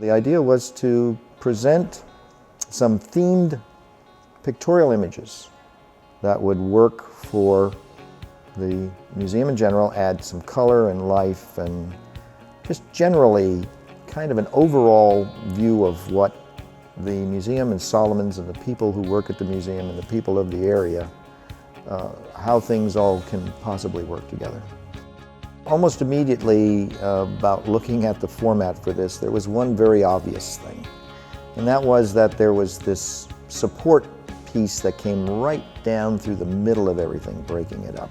The idea was to present some themed pictorial images that would work for the museum in general, add some color and life and just generally kind of an overall view of what the museum and Solomon's and the people who work at the museum and the people of the area, how things all can possibly work together. Almost immediately about looking at the format for this, there was one very obvious thing, and that was that there was this support piece that came right down through the middle of everything, breaking it up.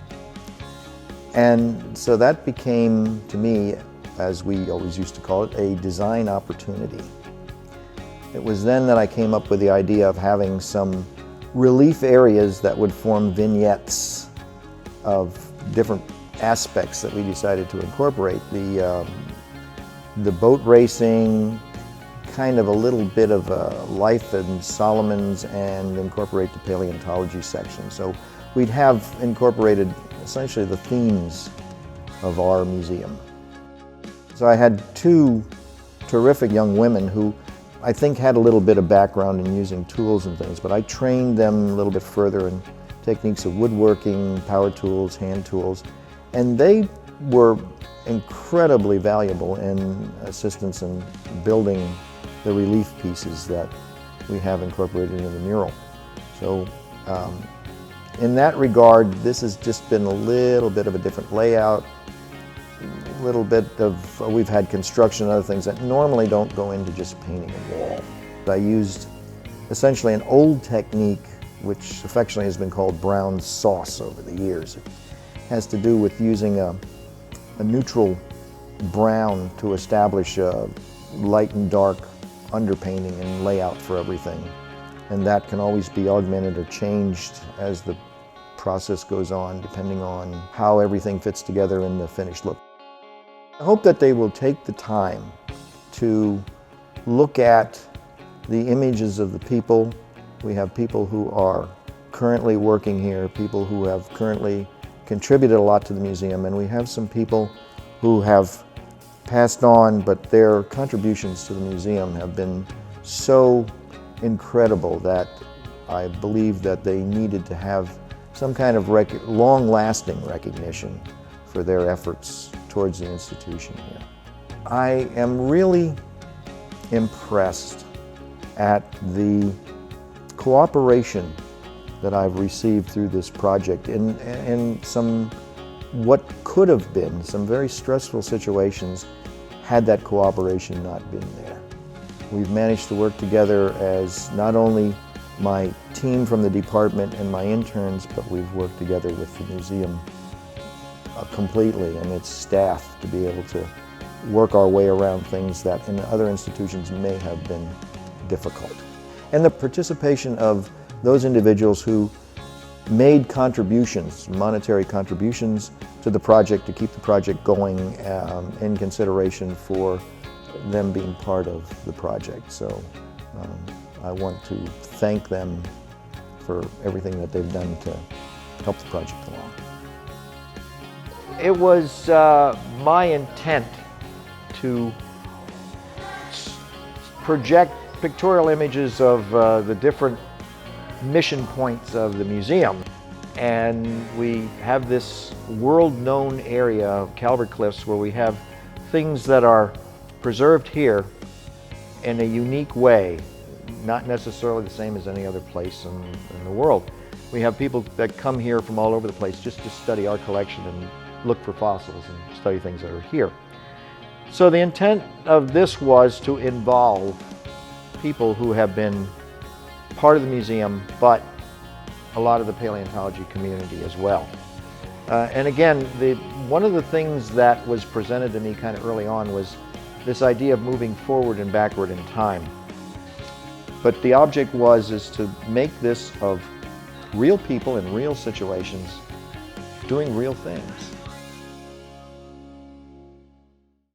And so that became, to me, as we always used to call it, a design opportunity. It was then that I came up with the idea of having some relief areas that would form vignettes of different aspects that we decided to incorporate. The boat racing, kind of a little bit of life in Solomon's, and incorporate the paleontology section. So we'd have incorporated essentially the themes of our museum. So I had two terrific young women who I think had a little bit of background in using tools and things, but I trained them a little bit further in techniques of woodworking, power tools, hand tools, and they were incredibly valuable in assistance in building the relief pieces that we have incorporated in the mural. So in that regard, this has just been a little bit of a different layout, a little bit of, we've had construction and other things that normally don't go into just painting a wall. I used essentially an old technique which affectionately has been called brown sauce over the years. It has to do with using a neutral brown to establish a light and dark underpainting and layout for everything. And that can always be augmented or changed as the process goes on, depending on how everything fits together in the finished look. I hope that they will take the time to look at the images of the people. We have people who are currently working here, people who have currently contributed a lot to the museum, and we have some people who have passed on, but their contributions to the museum have been so incredible that I believe that they needed to have some kind of long-lasting recognition for their efforts towards the institution here. I am really impressed at the cooperation that I've received through this project in some what could have been some very stressful situations had that cooperation not been there. We've managed to work together as not only my team from the department and my interns, but we've worked together with the museum completely and its staff to be able to work our way around things that in other institutions may have been difficult. And the participation of those individuals who made contributions, monetary contributions to the project to keep the project going in consideration for them being part of the project. So I want to thank them for everything that they've done to help the project along. It was my intent to project pictorial images of the different mission points of the museum. And we have this world-known area of Calvert Cliffs where we have things that are preserved here in a unique way, not necessarily the same as any other place in the world. We have people that come here from all over the place just to study our collection and look for fossils and study things that are here. So the intent of this was to involve people who have been part of the museum, but a lot of the paleontology community as well. And again, one of the things that was presented to me kind of early on was this idea of moving forward and backward in time. But the object is to make this of real people in real situations doing real things.